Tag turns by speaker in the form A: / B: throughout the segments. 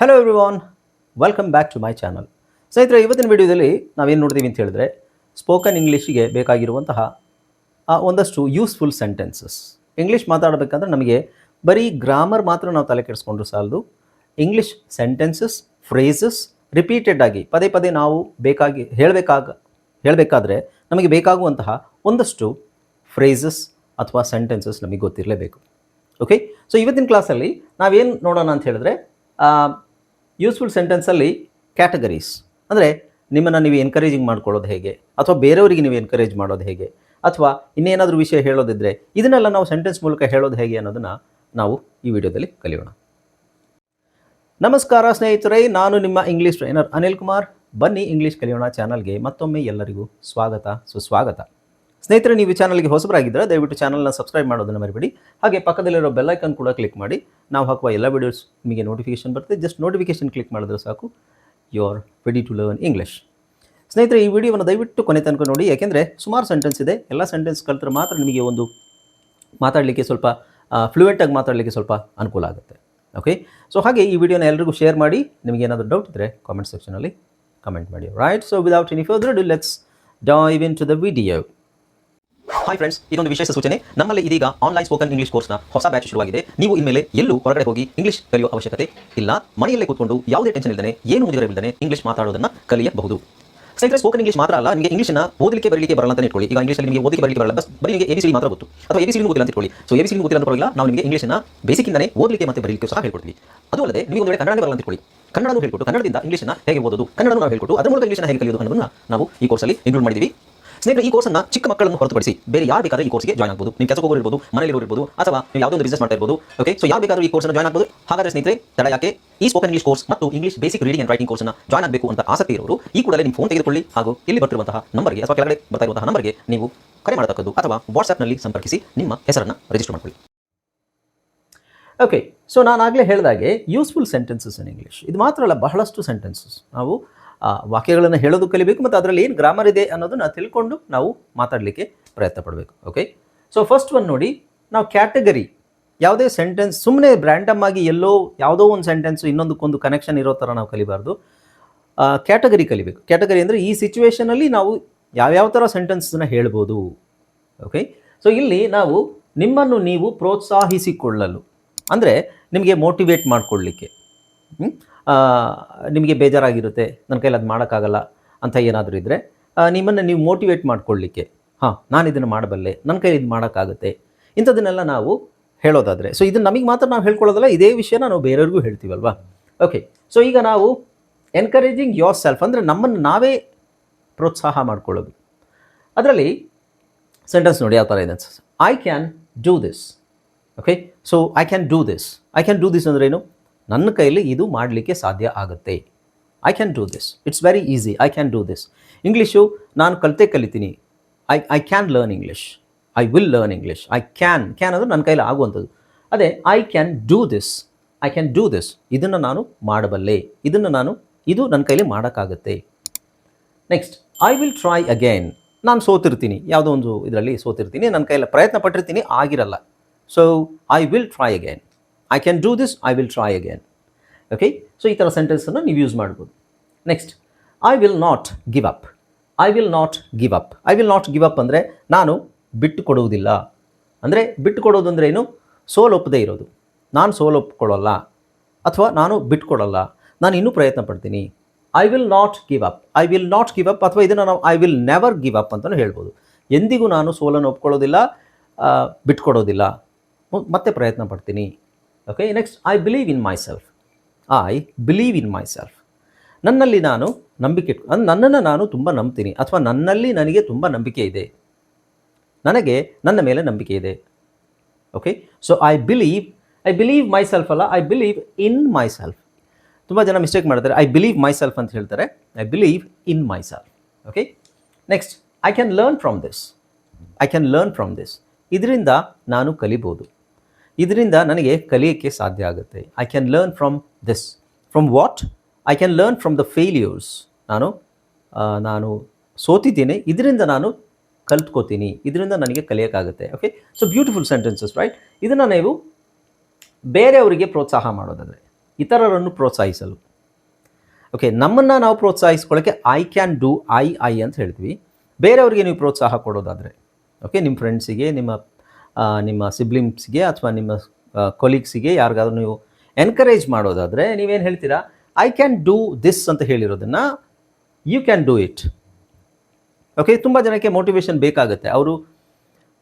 A: Hello everyone, welcome back to my channel. ಸ್ನೇಹಿತರೆ, ಇವತ್ತಿನ ವಿಡಿಯೋದಲ್ಲಿ ನಾವೇನು ನೋಡ್ತೀವಿ ಅಂತ ಹೇಳಿದ್ರೆ, ಸ್ಪೋಕನ್ ಇಂಗ್ಲೀಷಿಗೆ ಬೇಕಾಗಿರುವಂತಹ ಒಂದಷ್ಟು ಯೂಸ್ಫುಲ್ ಸೆಂಟೆನ್ಸಸ್. ಇಂಗ್ಲೀಷ್ ಮಾತಾಡಬೇಕಂದ್ರೆ ನಮಗೆ ಬರೀ ಗ್ರಾಮರ್ ಮಾತ್ರ ನಾವು ತಲೆ ಕೆಡಿಸ್ಕೊಂಡ್ರು ಸಾಲದು. ಇಂಗ್ಲೀಷ್ ಸೆಂಟೆನ್ಸಸ್, ಫ್ರೇಸಸ್ ರಿಪೀಟೆಡ್ ಆಗಿ ಪದೇ ಪದೇ ನಾವು ಹೇಳಬೇಕಾದ್ರೆ ನಮಗೆ ಬೇಕಾಗುವಂತಹ ಒಂದಷ್ಟು ಫ್ರೇಸಸ್ ಅಥವಾ ಸೆಂಟೆನ್ಸಸ್ ನಮಗೆ ಗೊತ್ತಿರಲೇಬೇಕು. ಓಕೆ, ಸೊ ಇವತ್ತಿನ ಕ್ಲಾಸಲ್ಲಿ ನಾವೇನು ನೋಡೋಣ ಅಂತ ಹೇಳಿದ್ರೆ, ಯೂಸ್ಫುಲ್ ಸೆಂಟೆನ್ಸಲ್ಲಿ ಕ್ಯಾಟಗರೀಸ್ ಅಂದರೆ ನಿಮ್ಮನ್ನು ನೀವು ಎನ್ಕರೇಜಿಂಗ್ ಮಾಡ್ಕೊಳ್ಳೋದು ಹೇಗೆ, ಅಥವಾ ಬೇರೆಯವರಿಗೆ ನೀವು ಎನ್ಕರೇಜ್ ಮಾಡೋದು ಹೇಗೆ, ಅಥವಾ ಇನ್ನೇನಾದರೂ ವಿಷಯ ಹೇಳೋದಿದ್ದರೆ ಇದನ್ನೆಲ್ಲ ನಾವು ಸೆಂಟೆನ್ಸ್ ಮೂಲಕ ಹೇಳೋದು ಹೇಗೆ ಅನ್ನೋದನ್ನು ನಾವು ಈ ವಿಡಿಯೋದಲ್ಲಿ ಕಲಿಯೋಣ. ನಮಸ್ಕಾರ ಸ್ನೇಹಿತರೆ, ನಾನು ನಿಮ್ಮ ಇಂಗ್ಲೀಷ್ ಟ್ರೈನರ್ ಅನಿಲ್ ಕುಮಾರ್. ಬನ್ನಿ ಇಂಗ್ಲೀಷ್ ಕಲಿಯೋಣ ಚಾನಲ್ಗೆ ಮತ್ತೊಮ್ಮೆ ಎಲ್ಲರಿಗೂ ಸ್ವಾಗತ, ಸುಸ್ವಾಗತ. ಸ್ನೇಹಿತರೆ, ನೀವು ಈ ಚಾನಲ್ಗೆ ಹೊಸಬರಾಗಿದ್ದರೆ ದಯವಿಟ್ಟು ಚಾನಲ್ನ ಸಬ್ಸ್ಕ್ರೈಬ್ ಮಾಡೋದನ್ನು ಮರಿಬೇಡಿ. ಹಾಗೆ ಪಕ್ಕದಲ್ಲಿರೋ ಬೆಲ್ಲೈಕನ್ ಕೂಡ ಕ್ಲಿಕ್ ಮಾಡಿ. ನಾವು ಹಾಕುವ ಎಲ್ಲ ವೀಡಿಯೋಸ್ ನಿಮಗೆ ನೋಟಿಫಿಕೇಶನ್ ಬರುತ್ತೆ. ಜಸ್ಟ್ ನೋಟಿಫಿಕೇಶನ್ ಕ್ಲಿಕ್ ಮಾಡಿದ್ರೆ ಸಾಕು, you are ready to learn English. ಸ್ನೇಹಿತರೆ, ಈ ವಿಡಿಯೋವನ್ನು ದಯವಿಟ್ಟು ಕೊನೆ ತನಕ ನೋಡಿ, ಯಾಕೆಂದರೆ ಸುಮಾರು ಸೆಂಟೆನ್ಸ್ ಇದೆ. ಎಲ್ಲ ಸೆಂಟೆನ್ಸ್ ಕಲಿತ್ರೆ ಮಾತ್ರ ನಿಮಗೆ ಒಂದು ಮಾತಾಡಲಿಕ್ಕೆ ಸ್ವಲ್ಪ ಫ್ಲೂಯೆಂಟಾಗಿ ಮಾತಾಡಲಿಕ್ಕೆ ಸ್ವಲ್ಪ ಅನುಕೂಲ ಆಗುತ್ತೆ. ಓಕೆ, ಸೊ ಹಾಗೆ ಈ ವಿಡಿಯೋನ ಎಲ್ಲರಿಗೂ ಶೇರ್ ಮಾಡಿ. ನಿಮಗೆ ಏನಾದರೂ ಡೌಟ್ ಇದ್ದರೆ ಕಾಮೆಂಟ್ ಸೆಕ್ಷನಲ್ಲಿ ಕಮೆಂಟ್ ಮಾಡಿ. Right, so without any further do let's dive in to the video. Hi friends, ಇದೊಂದು ವಿಶೇಷ ಸೂಚನೆ. ನಮ್ಮಲ್ಲಿ ಇದೀಗ ಆನ್ಲೈನ್ ಸ್ಪೋಕನ್ ಇಂಗ್ಲಿಷ್ ಕೋರ್ಸ್ನ ಹೊಸ ಬ್ಯಾಚ್ ಶುರುವಾಗಿದೆ. ನೀವು ಇನ್ಮೇಲೆ ಎಲ್ಲೂ ಹೊರಗಡೆ ಹೋಗಿ ಇಂಗ್ಲಿಷ್ ಕಲಿಯುವ ಅವಶ್ಯಕತೆ ಇಲ್ಲ. ಮನೆಯಲ್ಲೇ ಕೂತ್ಕೊಂಡು ಯಾವುದೇ ಟೆನ್ಷನ್ ಇಲ್ಲದೆ, ಏನು ಮುಗಿದಿರಬಿಲ್ಲದೆ ಇಂಗ್ಲಿಷ್ ಮಾತಾಡೋದನ್ನು ಕಲಿಯಬಹುದು. ಸ್ನೇಹಿತರೆ, ಸ್ಪೋಕನ್ ಇಂಗ್ಲಿಷ್ ಮಾತ್ರ ಅಲ್ಲ, ನಿಮಗೆ ಇಂಗ್ಲಿಷ್ನ ಓದಲಿಕ್ಕೆ ಬರಲಿಕ್ಕೆ ಬರಲ್ಲ ಅಂತ ಇಟ್ಕೊಳ್ಳಿ. ಈಗ ಇಂಗ್ಲಿಷಲ್ಲಿ ನಿಮಗೆ ಓದಲಿಕ್ಕೆ ಬರಲಿಕ್ಕೆ ಬರಲ್ಲ, ಬರೀ ನಿಮಗೆ ABCD ಮಾತ್ರ ಗೊತ್ತು, ಅಥವಾ ABCD ಗೊತ್ತಿಲ್ಲ ಅಂತ ಇಟ್ಕೊಳ್ಳಿ. ಸೊ ABCD ಗೊತ್ತಿಲ್ಲ ಅಂತ ಪರವಾಗಿಲ್ಲ, ನಾವು ನಿಮಗೆ ಇಂಗ್ಲಿಷ್ನ ಬೇಸಿಕ್ಕಿಂದನೇ ಓದಲಿಕ್ಕೆ ಮತ್ತು ಬರಲಿಕ್ಕೆ ಸಹ ಹೇಳ್ಕೊಡ್ತೀವಿ. ಅದು ಅಲ್ಲದೆ ನೀವು ಒಂದು ವೇಳೆ ಕನ್ನಡ ಬರಲ್ಲ ಅಂತ ಇಟ್ಕೊಳ್ಳಿ, ಕನ್ನಡನೂ ಹೇಳ್ಕೊಟ್ಟು ಕನ್ನಡದಿಂದ ಇಂಗ್ಲಿಷ್ನ ಹೇಗೆ ಓದೋದು, ಕನ್ನಡನೂ ನಾವು ಹೇಳ್ಕೊಟ್ಟು ಅದರ ಮೂಲಕ ಇಂಗ್ಲಿಷ್ನ ಹೇಗೆ ಕಲಿಯೋದು ಅನ್ನೋದನ್ನು ನಾವು ಈ ಕೋರ್ಸಲ್ಲಿ ಇನ್ಕ್ಲೂಡ್ ಮಾಡಿದ್ದೀವಿ. ಸ್ನೇಹಿತರೆ, ಈ ಕೋರ್ಸನ್ನು ಚಿಕ್ಕ ಮಕ್ಕಳನ್ನು ಹೊರತುಪಡಿಸಿ ಬೇರೆ ಯಾರು ಬೇಕಾದ್ರೆ ಈ ಕೋರ್ಸ್ಗೆ ಜಾಯ್ನ್ ಆಗ್ಬೋದು. ನೀವು ಕೆಲಸಕ್ಕೆ ಹೋಗಿರ್ಬೋದು, ಮನೆಯಲ್ಲಿ ಇರ್ಬೋದು, ಅಥವಾ ನೀವು ಯಾವುದೋ ಒಂದು ಬಿಸ್ನೆಸ್ ಮಾಡ್ತಾ ಇರ್ಬೋದು. ಓಕೆ, ಸೊ ಯಾರು ಬೇಕಾದರೂ ಈ ಕೋರ್ಸ್ನ ಜಾಯ್ನ್ ಆಗ್ಬೋದು. ಹಾಗಾದರೆ ಸ್ನೇಹಿತರೆ, ತಡ ಯಾಕೆ? ಈ ಸ್ಪೋಕನ್ ಇಂಗ್ಲಿಷ್ ಕೋರ್ಸ್ ಮತ್ತು English basic reading and writing ಕೋರ್ಸ್ನ ಜಾಯ್ನ್ ಆಗಬೇಕು ಅಂತ ಆಸಕ್ತಿ ಇರೋರು ಈ ಕೂಡಲೇ ನಿಮ್ಮ ಫೋನ್ ತೆಗೆದುಕೊಳ್ಳಿ, ಹಾಗೂ ಇಲ್ಲಿ ಬರ್ತಿರುವಂತಹ ನಂಬರ್ಗೆ ಅಥವಾ ಕೆಳಗಡೆ ಬರ್ತಾ ಇರುವಂತಹ ನಂಬರ್ಗೆ ನೀವು ಕರೆ ಮಾಡತಕ್ಕದ್ದು, ಅಥವಾ ವಾಟ್ಸ್ಆ್ಯಪ್ನಲ್ಲಿ ಸಂಪರ್ಕಿಸಿ ನಿಮ್ಮ ಹೆಸರನ್ನು ರಿಜಿಸ್ಟರ್ ಮಾಡಿಕೊಳ್ಳಿ. ಓಕೆ, ಸೊ ನಾನಾಗಲೇ ಹೇಳಿದಾಗೆ ಯೂಸ್ಫುಲ್ ಸೆಂಟೆನ್ಸಸ್ ಇನ್ ಇಂಗ್ಲೀಷ್, ಇದು ಮಾತ್ರ ಅಲ್ಲ, ಬಹಳಷ್ಟು ಸೆಂಟೆನ್ಸಸ್ ನಾವು ವಾಕ್ಯಗಳನ್ನು ಹೇಳೋದು ಕಲಿಬೇಕು, ಮತ್ತು ಅದರಲ್ಲಿ ಏನು ಗ್ರಾಮರ್ ಇದೆ ಅನ್ನೋದನ್ನು ತಿಳ್ಕೊಂಡು ನಾವು ಮಾತಾಡಲಿಕ್ಕೆ ಪ್ರಯತ್ನ ಪಡಬೇಕು. ಓಕೆ, ಸೊ ಫಸ್ಟ್ ಒನ್ ನೋಡಿ, ನಾವು ಕ್ಯಾಟಗರಿ, ಯಾವುದೇ ಸೆಂಟೆನ್ಸ್ ಸುಮ್ಮನೆ ಬ್ರ್ಯಾಂಡಮ್ ಆಗಿ ಎಲ್ಲೋ ಯಾವುದೋ ಒಂದು ಸೆಂಟೆನ್ಸು ಇನ್ನೊಂದಕ್ಕೊಂದು ಕನೆಕ್ಷನ್ ಇರೋ ಥರ ನಾವು ಕಲಿಬಾರ್ದು. ಕ್ಯಾಟಗರಿ ಕಲಿಬೇಕು. ಕ್ಯಾಟಗರಿ ಅಂದರೆ ಈ ಸಿಚುವೇಷನಲ್ಲಿ ನಾವು ಯಾವ್ಯಾವ ಥರ ಸೆಂಟೆನ್ಸನ್ನು ಹೇಳ್ಬೋದು. ಓಕೆ, ಸೊ ಇಲ್ಲಿ ನಾವು ನಿಮ್ಮನ್ನು ನೀವು ಪ್ರೋತ್ಸಾಹಿಸಿಕೊಳ್ಳಲು, ಅಂದರೆ ನಿಮಗೆ ಮೋಟಿವೇಟ್ ಮಾಡಿಕೊಳ್ಳಲಿಕ್ಕೆ, ನಿಮಗೆ ಬೇಜಾರಾಗಿರುತ್ತೆ, ನನ್ನ ಕೈಲಿ ಅದು ಮಾಡೋಕ್ಕಾಗಲ್ಲ ಅಂತ ಏನಾದರೂ ಇದ್ದರೆ ನಿಮ್ಮನ್ನು ನೀವು ಮೋಟಿವೇಟ್ ಮಾಡಿಕೊಳ್ಳಲಿಕ್ಕೆ, ನಾನು ಇದನ್ನು ಮಾಡಬಲ್ಲೆ, ನನ್ನ ಕೈಲಿ ಇದು ಮಾಡೋಕ್ಕಾಗುತ್ತೆ, ಇಂಥದ್ದನ್ನೆಲ್ಲ ನಾವು ಹೇಳೋದಾದರೆ, ಸೊ ಇದನ್ನು ನಮಗೆ ಮಾತ್ರ ನಾವು ಹೇಳ್ಕೊಳ್ಳೋದಲ್ಲ, ಇದೇ ವಿಷಯನ ನಾವು ಬೇರೆಯವ್ರಿಗೂ ಹೇಳ್ತೀವಲ್ವಾ. ಓಕೆ, ಸೊ ಈಗ ನಾವು ಎನ್ಕರೇಜಿಂಗ್ ಯೋರ್ ಸೆಲ್ಫ್ ಅಂದರೆ ನಮ್ಮನ್ನು ನಾವೇ ಪ್ರೋತ್ಸಾಹ ಮಾಡಿಕೊಳ್ಳೋದು. ಅದರಲ್ಲಿ ಸೆಂಟೆನ್ಸ್ ನೋಡಿ ಯಾವ ಥರ ಇದೆ. I can do this. Okay, so I can do this. I can do this ಅಂದರೆ ಏನು? ನನ್ನ ಕೈಲಿ ಇದು ಮಾಡಲಿಕ್ಕೆ ಸಾಧ್ಯ ಆಗುತ್ತೆ. I can do this, it's very easy. I can do this. English ನಾನು ಕಲಿತೀನಿ. I can learn English, I will learn English. I can ಅಂದರೆ ನನ್ನ ಕೈಲಿ ಆಗುವಂಥದ್ದು. ಅದೇ I can do this, I can do this, ಇದನ್ನು ನಾನು ಮಾಡಬಲ್ಲೆ, ಇದು ನನ್ನ ಕೈಲಿ ಮಾಡೋಕ್ಕಾಗುತ್ತೆ. Next, I will try again. ನಾನು ಸೋತಿರ್ತೀನಿ, ಯಾವುದೋ ಒಂದು ಇದರಲ್ಲಿ ಸೋತಿರ್ತೀನಿ, ನನ್ನ ಕೈಯಲ್ಲಿ ಪ್ರಯತ್ನ ಪಟ್ಟಿರ್ತೀನಿ, ಆಗಿರಲ್ಲ. So I will try again. I can do this, I will try again. Okay, so ಈ ಥರ ಸೆಂಟೆನ್ಸನ್ನು ನೀವು ಯೂಸ್ ಮಾಡ್ಬೋದು. Next, I will not give up. I will not give up. I will not give up ಅಂದರೆ ನಾನು ಬಿಟ್ಟು ಕೊಡುವುದಿಲ್ಲ. ಅಂದರೆ ಬಿಟ್ಟು ಕೊಡೋದು ಅಂದರೆ ಏನು? ಸೋಲೊಪ್ಪದೇ ಇರೋದು. ನಾನು ಸೋಲೊಪ್ಕೊಳ್ಳಲ್ಲ, ಅಥವಾ ನಾನು ಬಿಟ್ಕೊಡಲ್ಲ, ನಾನು ಇನ್ನೂ ಪ್ರಯತ್ನ ಪಡ್ತೀನಿ. I will not give up. I will not give up, ಅಥವಾ ಇದನ್ನು ನಾವು I will never give up ಅಂತಲೂ ಹೇಳ್ಬೋದು. ಎಂದಿಗೂ ನಾನು ಸೋಲನ್ನು ಒಪ್ಕೊಳ್ಳೋದಿಲ್ಲ, ಬಿಟ್ಕೊಡೋದಿಲ್ಲ, ಮತ್ತೆ ಪ್ರಯತ್ನ ಪಡ್ತೀನಿ. Okay, next, I believe in my self. I believe in myself. ನನ್ನಲ್ಲಿ ನಾನು ನಂಬಿಕೆ ನನ್ನನ್ನು ನಾನು ತುಂಬ ನಂಬ್ತೀನಿ, ಅಥವಾ ನನ್ನಲ್ಲಿ ನನಗೆ ತುಂಬ ನಂಬಿಕೆ ಇದೆ, ನನಗೆ ನನ್ನ ಮೇಲೆ ನಂಬಿಕೆ ಇದೆ. Okay, so I believe myself ಅಲ್ಲ, I believe in myself. ತುಂಬ ಜನ ಮಿಸ್ಟೇಕ್ ಮಾಡ್ತಾರೆ, ಐ ಬಿಲೀವ್ ಮೈ ಸೆಲ್ಫ್ ಅಂತ ಹೇಳ್ತಾರೆ, I believe in myself. Okay, next, I can learn from this. I can learn from this. ಇದರಿಂದ ನಾನು ಕಲಿಬೋದು, ಇದರಿಂದ ನನಗೆ ಕಲಿಯೋಕ್ಕೆ ಸಾಧ್ಯ ಆಗುತ್ತೆ. I can learn from this. From what? I can learn from the failures. ನಾನು ಸೋತಿದ್ದೀನಿ, ಇದರಿಂದ ನಾನು ಕಲ್ತ್ಕೋತೀನಿ, ಇದರಿಂದ ನನಗೆ ಕಲಿಯೋಕ್ಕಾಗುತ್ತೆ. Okay, so beautiful sentences, right? ಇದನ್ನು ನೀವು ಬೇರೆಯವರಿಗೆ ಪ್ರೋತ್ಸಾಹ ಮಾಡೋದಾದರೆ, ಇತರರನ್ನು ಪ್ರೋತ್ಸಾಹಿಸಲು. ಓಕೆ, ನಮ್ಮನ್ನು ನಾವು ಪ್ರೋತ್ಸಾಹಿಸ್ಕೊಳ್ಳೋಕ್ಕೆ ಐ ಕ್ಯಾನ್ ಡೂ, ಐ ಅಂತ ಹೇಳ್ತೀವಿ. ಬೇರೆಯವರಿಗೆ ನೀವು ಪ್ರೋತ್ಸಾಹ ಕೊಡೋದಾದರೆ, ಓಕೆ, ನಿಮ್ಮ ಫ್ರೆಂಡ್ಸಿಗೆ, ನಿಮ್ಮ ಸಿಬ್ಲಿಂಗ್ಸ್ಗೆ ಅಥವಾ ನಿಮ್ಮ ಕೊಲೀಗ್ಸಿಗೆ ಯಾರಿಗಾದ್ರೂ ನೀವು ಎನ್ಕರೇಜ್ ಮಾಡೋದಾದರೆ ನೀವೇನು ಹೇಳ್ತೀರಾ? ಐ ಕ್ಯಾನ್ ಡೂ ದಿಸ್ ಅಂತ ಹೇಳಿರೋದನ್ನು you can do it. Okay, ತುಂಬ ಜನಕ್ಕೆ ಮೋಟಿವೇಶನ್ ಬೇಕಾಗುತ್ತೆ. ಅವರು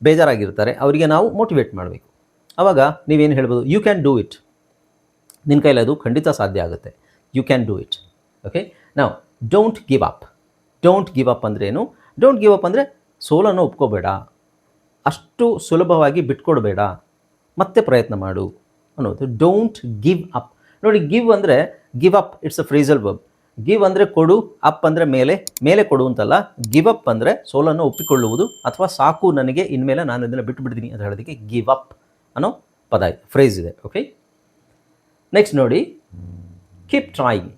A: ಬೇಜಾರಾಗಿರ್ತಾರೆ, ಅವರಿಗೆ ನಾವು ಮೋಟಿವೇಟ್ ಮಾಡಬೇಕು. ಆವಾಗ ನೀವೇನು ಹೇಳ್ಬೋದು? You can do it. ನಿನ್ನ ಕೈಲಿ ಅದು ಖಂಡಿತ ಸಾಧ್ಯ ಆಗುತ್ತೆ. You can do it. Okay, ನಾವು don't give up. Don't give up ಅಂದರೆ ಏನು? ಡೋಂಟ್ ಗಿವ್ ಅಪ್ ಅಂದರೆ ಸೋಲನ್ನು ಒಪ್ಕೋಬೇಡ, ಅಷ್ಟು ಸುಲಭವಾಗಿ ಬಿಟ್ಕೊಡ್ಬೇಡ, ಮತ್ತೆ ಪ್ರಯತ್ನ ಮಾಡು ಅನ್ನೋದು. Don't give up. ನೋಡಿ, ಗಿವ್ ಅಂದರೆ give up, it's a phrasal verb. Give ಅಂದರೆ ಕೊಡು, ಅಪ್ ಅಂದರೆ ಮೇಲೆ ಕೊಡು ಅಂತಲ್ಲ. ಗಿವ್ ಅಪ್ ಅಂದರೆ ಸೋಲನ್ನು ಒಪ್ಪಿಕೊಳ್ಳುವುದು, ಅಥವಾ ಸಾಕು ನನಗೆ, ಇನ್ಮೇಲೆ ನಾನು ಇದನ್ನು ಬಿಟ್ಟು ಬಿಡ್ತೀನಿ ಅಂತ ಹೇಳೋದಕ್ಕೆ ಗಿವ್ ಅಪ್ ಅನ್ನೋ ಪದ ಫ್ರೇಸ್ ಇದೆ. ಓಕೆ, ನೆಕ್ಸ್ಟ್ ನೋಡಿ, ಕೀಪ್ ಟ್ರೈಯಿಂಗ್.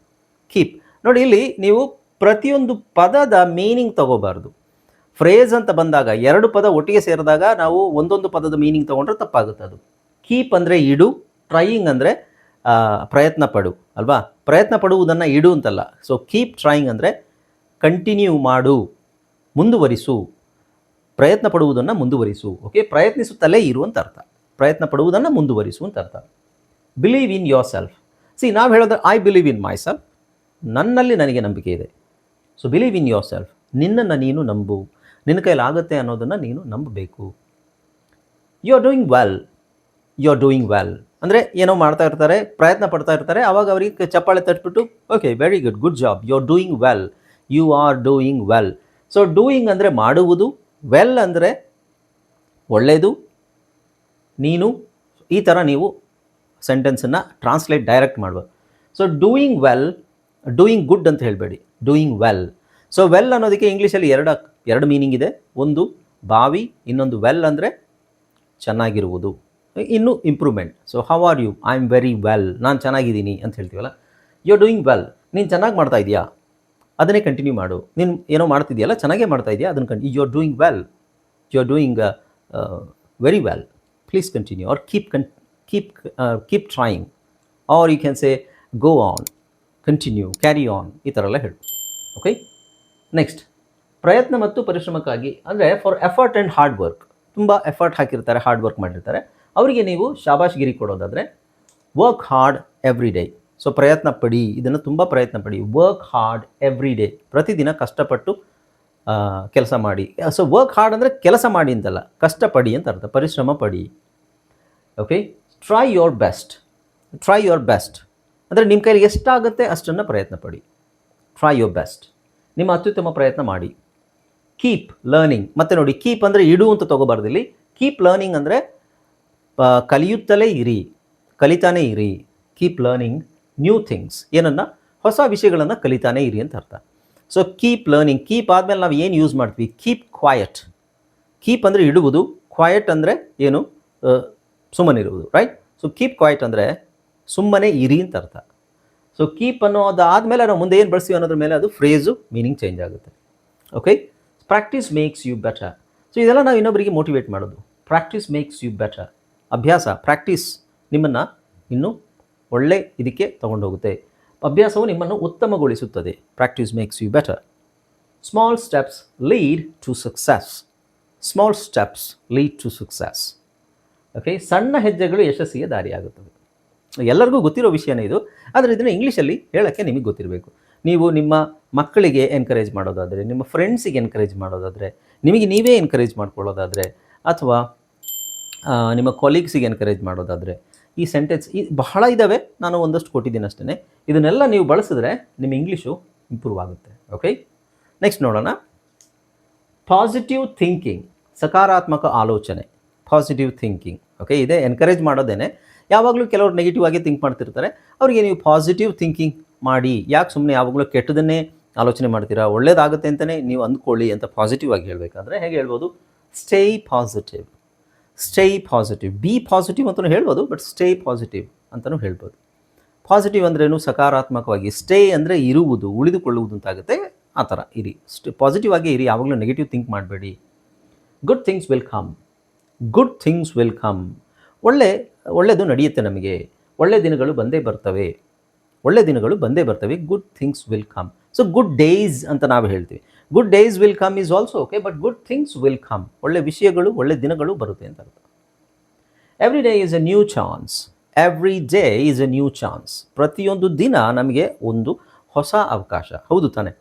A: ಕೀಪ್ ನೋಡಿ, ಇಲ್ಲಿ ನೀವು ಪ್ರತಿಯೊಂದು ಪದದ ಮೀನಿಂಗ್ ತಗೋಬಾರ್ದು. ಫ್ರೇಸ್ ಅಂತ ಬಂದಾಗ ಎರಡು ಪದ ಒಟ್ಟಿಗೆ ಸೇರಿದಾಗ ನಾವು ಒಂದೊಂದು ಪದದ ಮೀನಿಂಗ್ ತೊಗೊಂಡ್ರೆ ತಪ್ಪಾಗುತ್ತೆ. ಅದು ಕೀಪ್ ಅಂದರೆ ಇಡು, ಟ್ರೈಯಿಂಗ್ ಅಂದರೆ ಪ್ರಯತ್ನ ಪಡು ಅಲ್ವಾ? ಪ್ರಯತ್ನ ಪಡುವುದನ್ನು ಇಡು ಅಂತಲ್ಲ. ಸೊ ಕೀಪ್ ಟ್ರೈಯಿಂಗ್ ಅಂದರೆ ಕಂಟಿನ್ಯೂ ಮಾಡು, ಮುಂದುವರಿಸು, ಪ್ರಯತ್ನ ಪಡುವುದನ್ನು ಮುಂದುವರಿಸು. ಓಕೆ, ಪ್ರಯತ್ನಿಸುತ್ತಲೇ ಇರು ಅಂತ ಅರ್ಥ. ಪ್ರಯತ್ನ ಪಡುವುದನ್ನು ಮುಂದುವರಿಸು ಅಂತ ಅರ್ಥ. Believe in yourself. ನಾವು ಹೇಳೋದು I believe in myself, ನನ್ನಲ್ಲಿ ನನಗೆ ನಂಬಿಕೆ ಇದೆ. So believe in yourself, ನಿನ್ನನ್ನು ನೀನು ನಂಬು, ನಿನ್ನ ಕೈಲಾಗುತ್ತೆ ಅನ್ನೋದನ್ನು ನೀನು ನಂಬಬೇಕು. You are doing well. You are doing well ಅಂದರೆ ಏನೋ ಮಾಡ್ತಾ ಇರ್ತಾರೆ, ಪ್ರಯತ್ನ ಪಡ್ತಾ ಇರ್ತಾರೆ, ಆವಾಗ ಅವರಿಗೆ ಚಪ್ಪಾಳೆ ತಟ್ಬಿಟ್ಟು okay very good, good job, you are doing well, you are doing well. So doing ಅಂದರೆ ಮಾಡುವುದು, ವೆಲ್ ಅಂದರೆ ಒಳ್ಳೆಯದು, ನೀನು, ಈ ಥರ ನೀವು ಸೆಂಟೆನ್ಸನ್ನು ಟ್ರಾನ್ಸ್ಲೇಟ್ ಡೈರೆಕ್ಟ್ ಮಾಡ್ಬೋದು. So doing well, doing good ಅಂತ ಹೇಳಬೇಡಿ, ಡೂಯಿಂಗ್ ವೆಲ್. ಸೊ ವೆಲ್ ಅನ್ನೋದಕ್ಕೆ ಇಂಗ್ಲೀಷಲ್ಲಿ ಎರಡು ಮೀನಿಂಗ್ ಇದೆ. ಒಂದು ಬಾವಿ, ಇನ್ನೊಂದು ವೆಲ್ ಅಂದರೆ ಚೆನ್ನಾಗಿರುವುದು, ಇನ್ನು improvement. So how are you? I am very well, ನಾನು ಚೆನ್ನಾಗಿದ್ದೀನಿ ಅಂತ ಹೇಳ್ತೀವಲ್ಲ. ಯು ಆರ್ ಡೂಯಿಂಗ್ ವೆಲ್, ನೀನು ಚೆನ್ನಾಗಿ ಮಾಡ್ತಾ ಇದೆಯಾ, ಅದನ್ನೇ ಕಂಟಿನ್ಯೂ ಮಾಡು. ನೀನು ಏನೋ ಮಾಡ್ತಿದೆಯಲ್ಲ, ಚೆನ್ನಾಗೇ ಮಾಡ್ತಾ ಇದೆಯಾ, ಅದನ್ನು you are doing well, you are doing very well, please continue, or keep trying, or you can say go on, continue, carry on, ಈ ಥರ ಎಲ್ಲ ಹೇಳು. ಓಕೆ, ನೆಕ್ಸ್ಟ್ ಪ್ರಯತ್ನ ಮತ್ತು ಪರಿಶ್ರಮಕ್ಕಾಗಿ ಅಂದರೆ for effort and hard work. ತುಂಬ ಎಫರ್ಟ್ ಹಾಕಿರ್ತಾರೆ, ಹಾರ್ಡ್ ವರ್ಕ್ ಮಾಡಿರ್ತಾರೆ, ಅವರಿಗೆ ನೀವು ಶಾಬಾಷ್ಗಿರಿ ಕೊಡೋದಾದರೆ work hard every day. So ಪ್ರಯತ್ನ ಪಡಿ, ಇದನ್ನು ತುಂಬ ಪ್ರಯತ್ನ ಪಡಿ. ವರ್ಕ್ ಹಾರ್ಡ್ ಎವ್ರಿ ಡೇ, ಪ್ರತಿದಿನ ಕಷ್ಟಪಟ್ಟು ಕೆಲಸ ಮಾಡಿ. ಸೊ ವರ್ಕ್ ಹಾರ್ಡ್ ಅಂದರೆ ಕೆಲಸ ಮಾಡಿ ಅಂತಲ್ಲ, ಕಷ್ಟಪಡಿ ಅಂತ ಅರ್ಥ, ಪರಿಶ್ರಮ ಪಡಿ. Okay, try your best. Try your best ಅಂದರೆ ನಿಮ್ಮ ಕೈಲಿ ಎಷ್ಟಾಗುತ್ತೆ ಅಷ್ಟನ್ನು ಪ್ರಯತ್ನ ಪಡಿ. ಟ್ರೈ ಯೋರ್ ಬೆಸ್ಟ್, ನಿಮ್ಮ ಅತ್ಯುತ್ತಮ ಪ್ರಯತ್ನ ಮಾಡಿ. Keep learning. ಮತ್ತು ನೋಡಿ, ಕೀಪ್ ಅಂದರೆ ಇಡು ಅಂತ ತೊಗೋಬಾರ್ದು ಇಲ್ಲಿ. ಕೀಪ್ ಲರ್ನಿಂಗ್ ಅಂದರೆ ಕಲಿಯುತ್ತಲೇ ಇರಿ, ಕಲಿತಾನೇ ಇರಿ. ಕೀಪ್ ಲರ್ನಿಂಗ್ ನ್ಯೂ ಥಿಂಗ್ಸ್, ಏನನ್ನು, ಹೊಸ ವಿಷಯಗಳನ್ನು ಕಲಿತಾನೇ ಇರಿ ಅಂತ ಅರ್ಥ. So keep learning. ಕೀಪ್ ಆದಮೇಲೆ ನಾವು ಏನು ಯೂಸ್ ಮಾಡ್ತೀವಿ? Keep quiet. ಕೀಪ್ ಅಂದರೆ ಇಡುವುದು, ಕ್ವಾಯಟ್ ಅಂದರೆ ಏನು, ಸುಮ್ಮನಿರುವುದು, ರೈಟ್? ಸೊ ಕೀಪ್ ಕ್ವಾಯಟ್ ಅಂದರೆ ಸುಮ್ಮನೆ ಇರಿ ಅಂತ ಅರ್ಥ. ಸೊ ಕೀಪ್ ಅನ್ನೋದಾದಮೇಲೆ ನಾವು ಮುಂದೆ ಏನು ಬಳಸ್ತೀವಿ ಅನ್ನೋದ್ರ ಮೇಲೆ ಅದು ಫ್ರೇಸು ಮೀನಿಂಗ್ ಚೇಂಜ್ ಆಗುತ್ತೆ. Okay, practice makes you better. So ಇದೆಲ್ಲ ನಾವು ಇನ್ನೊಬ್ಬರಿಗೆ ಮೋಟಿವೇಟ್ ಮಾಡೋದು. Practice makes you better. ಅಭ್ಯಾಸ, ಪ್ರಾಕ್ಟೀಸ್ ನಿಮ್ಮನ್ನು ಇನ್ನೂ ಒಳ್ಳೆ ಇದಕ್ಕೆ ತಗೊಂಡೋಗುತ್ತೆ. ಅಭ್ಯಾಸವು ನಿಮ್ಮನ್ನು ಉತ್ತಮಗೊಳಿಸುತ್ತದೆ. Practice makes you better. Small steps lead to success. Small steps lead to success. Okay, ಸಣ್ಣ ಹೆಜ್ಜೆಗಳು ಯಶಸ್ಸಿಗೆ ದಾರಿಯಾಗುತ್ತವೆ. ಎಲ್ಲರಿಗೂ ಗೊತ್ತಿರೋ ವಿಷಯನೇ ಇದು, ಆದರೆ ಇದನ್ನು ಇಂಗ್ಲೀಷಲ್ಲಿ ಹೇಳೋಕ್ಕೆ ನಿಮಗೆ ಗೊತ್ತಿರಬೇಕು. ನೀವು ನಿಮ್ಮ ಮಕ್ಕಳಿಗೆ ಎನ್ಕರೇಜ್ ಮಾಡೋದಾದರೆ, ನಿಮ್ಮ ಫ್ರೆಂಡ್ಸಿಗೆ ಎನ್ಕರೇಜ್ ಮಾಡೋದಾದರೆ, ನಿಮಗೆ ನೀವೇ ಎನ್ಕರೇಜ್ ಮಾಡ್ಕೊಳ್ಳೋದಾದರೆ, ಅಥವಾ ನಿಮ್ಮ ಕೊಲೀಗ್ಸಿಗೆ ಎನ್ಕರೇಜ್ ಮಾಡೋದಾದರೆ, ಈ ಸೆಂಟೆನ್ಸ್ ಬಹಳ ಇದ್ದಾವೆ, ನಾನು ಒಂದಷ್ಟು ಕೊಟ್ಟಿದ್ದೀನಿ ಅಷ್ಟೇ. ಇದನ್ನೆಲ್ಲ ನೀವು ಬಳಸಿದ್ರೆ ನಿಮ್ಮ ಇಂಗ್ಲೀಷು ಇಂಪ್ರೂವ್ ಆಗುತ್ತೆ. ಓಕೆ, ನೆಕ್ಸ್ಟ್ ನೋಡೋಣ. ಪಾಸಿಟಿವ್ ಥಿಂಕಿಂಗ್, ಸಕಾರಾತ್ಮಕ ಆಲೋಚನೆ. ಪಾಸಿಟಿವ್ ಥಿಂಕಿಂಗ್, ಓಕೆ, ಇದೇ ಎನ್ಕರೇಜ್ ಮಾಡೋದೇನೆ. ಯಾವಾಗಲೂ ಕೆಲವರು ನೆಗೆಟಿವ್ ಆಗಿ ಥಿಂಕ್ ಮಾಡ್ತಿರ್ತಾರೆ, ಅವರಿಗೆ ನೀವು ಪಾಸಿಟಿವ್ ಥಿಂಕಿಂಗ್ ಮಾಡಿ. ಯಾಕೆ ಸುಮ್ಮನೆ ಯಾವಾಗಲೂ ಕೆಟ್ಟದನ್ನೇ ಆಲೋಚನೆ ಮಾಡ್ತೀರಾ? ಒಳ್ಳೇದಾಗುತ್ತೆ ಅಂತಲೇ ನೀವು ಅಂದ್ಕೊಳ್ಳಿ ಅಂತ ಪಾಸಿಟಿವ್ ಆಗಿ ಹೇಳಬೇಕಾದ್ರೆ ಹೇಗೆ ಹೇಳ್ಬೋದು? Stay positive. Stay positive, B positive ಅಂತಲೂ ಹೇಳ್ಬೋದು, ಬಟ್ ಸ್ಟೇ ಪಾಸಿಟಿವ್ ಅಂತಲೂ ಹೇಳ್ಬೋದು. ಪಾಸಿಟಿವ್ ಅಂದ್ರೇನು? ಸಕಾರಾತ್ಮಕವಾಗಿ. ಸ್ಟೇ ಅಂದರೆ ಇರುವುದು, ಉಳಿದುಕೊಳ್ಳುವುದು ಅಂತಾಗುತ್ತೆ. ಆ ಥರ ಇರಿ, ಪಾಸಿಟಿವ್ ಆಗಿ ಇರಿ, ಯಾವಾಗಲೂ ನೆಗೆಟಿವ್ ಥಿಂಕ್ ಮಾಡಬೇಡಿ. Good things will come. Good things will come. ಒಳ್ಳೆಯದು ನಡೆಯುತ್ತೆ ನಮಗೆ. ಒಳ್ಳೆ ದಿನಗಳು ಬಂದೇ ಬರ್ತವೆ, ಒಳ್ಳೆ ದಿನಗಳು ಬಂದೇ ಬರ್ತವೆ. Good things will come. So good days ಅಂತ ನಾವು ಹೇಳ್ತೀವಿ. Good days will come is also okay, but good things will come. ಒಳ್ಳೆ ವಿಷಯಗಳು, ಒಳ್ಳೆ ದಿನಗಳು ಬರುತ್ತೆ ಅಂತ ಅರ್ಥ. Every day is A new chance. Every day is A new chance. ಪ್ರತಿಯೊಂದು ದಿನ ನಮಗೆ ಒಂದು ಹೊಸ ಅವಕಾಶ. ಹೌದು ತಾನೆ?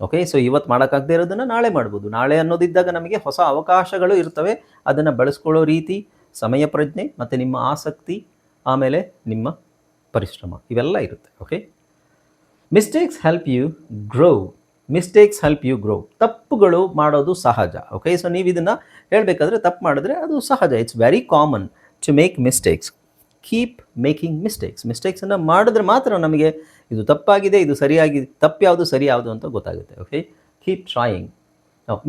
A: ಓಕೆ, ಸೊ ಇವತ್ತು ಮಾಡೋಕ್ಕಾಗದೇ ಇರೋದನ್ನು ನಾಳೆ ಮಾಡ್ಬೋದು. ನಾಳೆ ಅನ್ನೋದಿದ್ದಾಗ ನಮಗೆ ಹೊಸ ಅವಕಾಶಗಳು ಇರ್ತವೆ. ಅದನ್ನು ಬಳಸ್ಕೊಳ್ಳೋ ರೀತಿ, ಸಮಯ ಪ್ರಜ್ಞೆ ಮತ್ತು ನಿಮ್ಮ ಆಸಕ್ತಿ, ಆಮೇಲೆ ನಿಮ್ಮ ಪರಿಶ್ರಮ ಇವೆಲ್ಲ ಇರುತ್ತೆ. Okay, mistakes help you grow. Mistakes help you grow. ತಪ್ಪುಗಳು ಮಾಡೋದು ಸಹಜ. ಓಕೆ, ಸೊ ನೀವು ಇದನ್ನು ಹೇಳಬೇಕಾದ್ರೆ ತಪ್ಪು ಮಾಡಿದ್ರೆ ಅದು ಸಹಜ. It's very common to make mistakes. Keep making mistakes. ಮಿಸ್ಟೇಕ್ಸನ್ನು ಮಾಡಿದ್ರೆ ಮಾತ್ರ ನಮಗೆ ಇದು ತಪ್ಪಾಗಿದೆ, ಇದು ಸರಿಯಾಗಿದೆ, ತಪ್ಪು ಯಾವುದು ಸರಿ ಯಾವುದು ಅಂತ ಗೊತ್ತಾಗುತ್ತೆ. Okay, keep trying.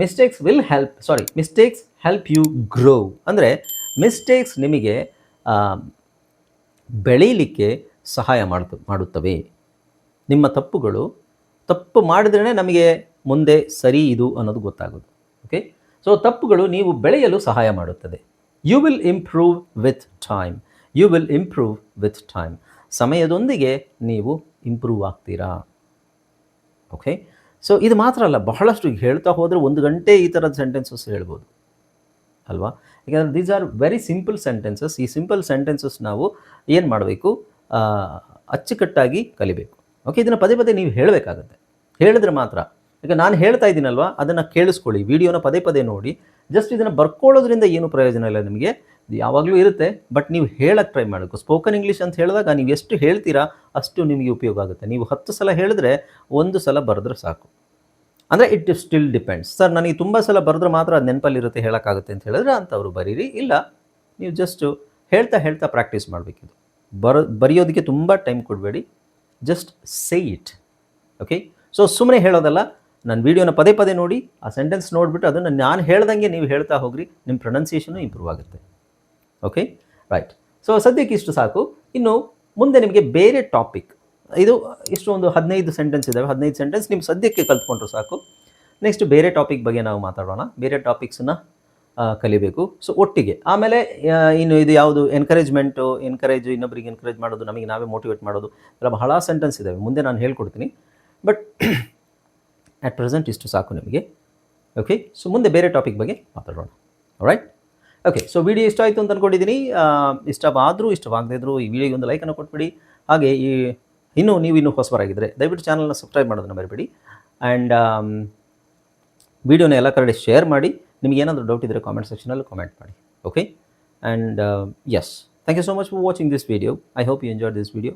A: Mistakes will help, mistakes help you grow. ಅಂದರೆ ಮಿಸ್ಟೇಕ್ಸ್ ನಿಮಗೆ ಬೆಳೀಲಿಕ್ಕೆ ಸಹಾಯ ಮಾಡುತ್ತವೆ. ನಿಮ್ಮ ತಪ್ಪುಗಳು, ತಪ್ಪು ಮಾಡಿದ್ರೇ ನಮಗೆ ಮುಂದೆ ಸರಿ ಇದು ಅನ್ನೋದು ಗೊತ್ತಾಗೋದು. ಓಕೆ, ಸೊ ತಪ್ಪುಗಳು ನೀವು ಬೆಳೆಯಲು ಸಹಾಯ ಮಾಡುತ್ತದೆ. You will improve with time. You will improve with time. ಸಮಯದೊಂದಿಗೆ ನೀವು ಇಂಪ್ರೂವ್ ಆಗ್ತೀರಾ. ಓಕೆ, ಸೊ ಇದು ಮಾತ್ರ ಅಲ್ಲ, ಬಹಳಷ್ಟು ಹೇಳ್ತಾ ಹೋದರೆ 1 ಗಂಟೆ ಈ ಥರದ ಸೆಂಟೆನ್ಸಸ್ ಹೇಳ್ಬೋದು ಅಲ್ವಾ? ಯಾಕೆಂದರೆ these are very simple sentences. ಈ ಸಿಂಪಲ್ ಸೆಂಟೆನ್ಸಸ್ ನಾವು ಏನು ಮಾಡಬೇಕು, ಅಚ್ಚುಕಟ್ಟಾಗಿ ಕಲಿಬೇಕು. ಓಕೆ, ಇದನ್ನು ಪದೇ ಪದೇ ನೀವು ಹೇಳಬೇಕಾಗತ್ತೆ. ಹೇಳಿದ್ರೆ ಮಾತ್ರ. ಈಗ ನಾನು ಹೇಳ್ತಾ ಇದ್ದೀನಲ್ವ, ಅದನ್ನು ಕೇಳಿಸ್ಕೊಳ್ಳಿ, ವಿಡಿಯೋನ ಪದೇ ಪದೇ ನೋಡಿ. ಜಸ್ಟ್ ಇದನ್ನು ಬರ್ಕೊಳ್ಳೋದ್ರಿಂದ ಏನು ಪ್ರಯೋಜನ ಇಲ್ಲ ನಿಮಗೆ. ಇದು ಯಾವಾಗಲೂ ಇರುತ್ತೆ, ಬಟ್ ನೀವು ಹೇಳಕ್ಕೆ ಟ್ರೈ ಮಾಡಬೇಕು. ಸ್ಪೋಕನ್ ಇಂಗ್ಲೀಷ್ ಅಂತ ಹೇಳಿದಾಗ ನೀವು ಎಷ್ಟು ಹೇಳ್ತೀರಾ ಅಷ್ಟು ನಿಮಗೆ ಉಪಯೋಗ ಆಗುತ್ತೆ. ನೀವು 10 ಸಲ ಹೇಳಿದ್ರೆ 1 ಸಲ ಬರೆದ್ರೆ ಸಾಕು. ಅಂದರೆ ಇಟ್ ಸ್ಟಿಲ್ ಡಿಪೆಂಡ್ಸ್. ಸರ್ ನನಗೆ ತುಂಬ ಸಲ ಬರೆದ್ರೆ ಮಾತ್ರ ಅದು ನೆನಪಲ್ಲಿರುತ್ತೆ, ಹೇಳೋಕ್ಕಾಗುತ್ತೆ ಅಂತ ಹೇಳಿದ್ರೆ ಅಂಥವ್ರು ಬರೀರಿ. ಇಲ್ಲ, ನೀವು ಜಸ್ಟು ಹೇಳ್ತಾ ಹೇಳ್ತಾ ಪ್ರಾಕ್ಟೀಸ್ ಮಾಡಬೇಕಿದು. ಬರೆಯೋದಕ್ಕೆ ತುಂಬ ಟೈಮ್ ಕೊಡಬೇಡಿ. Just say it. Okay, so ಸುಮ್ಮನೆ ಹೇಳೋದಲ್ಲ. ನನ್ನ ವೀಡಿಯೋನ ಪದೇ ಪದೇ ನೋಡಿ, ಆ ಸೆಂಟೆನ್ಸ್ ನೋಡಿಬಿಟ್ಟು ಅದನ್ನು ನಾನು ಹೇಳ್ದಂಗೆ ನೀವು ಹೇಳ್ತಾ ಹೋಗ್ರಿ. ನಿಮ್ಮ ಪ್ರೊನೌನ್ಸಿಯೇಷನು ಇಂಪ್ರೂವ್ ಆಗುತ್ತೆ. Okay, right. ಸೊ ಸದ್ಯಕ್ಕೆ ಇಷ್ಟು ಸಾಕು. ಇನ್ನು ಮುಂದೆ ನಿಮಗೆ ಬೇರೆ ಟಾಪಿಕ್, ಇದು ಇಷ್ಟು ಒಂದು 15 ಸೆಂಟೆನ್ಸ್ ಇದ್ದಾವೆ. 15 ಸೆಂಟೆನ್ಸ್ ನಿಮ್ಮ ಸದ್ಯಕ್ಕೆ ಕಲ್ತ್ಕೊಂಡ್ರೆ ಸಾಕು. ನೆಕ್ಸ್ಟ್ ಬೇರೆ ಟಾಪಿಕ್ ಬಗ್ಗೆ ನಾವು ಮಾತಾಡೋಣ. ಬೇರೆ ಟಾಪಿಕ್ಸನ್ನ ಕಲಿಬೇಕು. ಸೊ ಒಟ್ಟಿಗೆ ಆಮೇಲೆ ಇನ್ನು ಇದು ಯಾವುದು ಎನ್ಕರೇಜ್, ಇನ್ನೊಬ್ಬರಿಗೆ ಎನ್ಕರೇಜ್ ಮಾಡೋದು, ನಮಗೆ ನಾವೇ ಮೋಟಿವೇಟ್ ಮಾಡೋದು, ಎಲ್ಲ ಬಹಳ ಸೆಂಟೆನ್ಸ್ ಇದ್ದಾವೆ. ಮುಂದೆ ನಾನು ಹೇಳ್ಕೊಡ್ತೀನಿ. ಬಟ್ ಅಟ್ ಪ್ರೆಸೆಂಟ್ ಇಷ್ಟು ಸಾಕು ನಿಮಗೆ. ಓಕೆ, ಸೊ ಮುಂದೆ ಬೇರೆ ಟಾಪಿಕ್ ಬಗ್ಗೆ ಮಾತಾಡೋಣ. ರೈಟ್. ಓಕೆ, ಸೊ ವಿಡಿಯೋ ಇಷ್ಟ ಆಯಿತು ಅಂತ ಅಂದ್ಕೊಂಡಿದ್ದೀನಿ. ಇಷ್ಟವಾದರೂ ಇಷ್ಟವಾಗದೇ ಇದ್ದರೂ ಈ ವಿಡಿಯೋಗೆ ಒಂದು ಲೈಕನ್ನು ಕೊಟ್ಬಿಡಿ. ಹಾಗೆ ನೀವು ಹೊಸಬರಾಗಿದ್ದರೆ ದಯವಿಟ್ಟು ಚಾನಲ್ನ ಸಬ್ಸ್ಕ್ರೈಬ್ ಮಾಡೋದನ್ನು ಮರಿಬೇಡಿ. ಆ್ಯಂಡ್ ವಿಡಿಯೋನ ಎಲ್ಲ ಕಡೆ ಶೇರ್ ಮಾಡಿ. ನಿಮಗೆ ಏನಾದರೂ ಡೌಟ್ ಇದ್ದರೆ ಕಾಮೆಂಟ್ ಸೆಕ್ಷನಲ್ಲಿ ಕಾಮೆಂಟ್ ಮಾಡಿ. Okay, and yes, thank you so much for watching this video. I hope you enjoyed this video.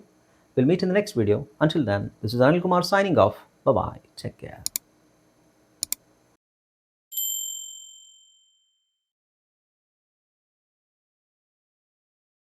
A: We'll meet in the next video. Until then, this is Anil Kumar signing off. Bye-bye. Take care.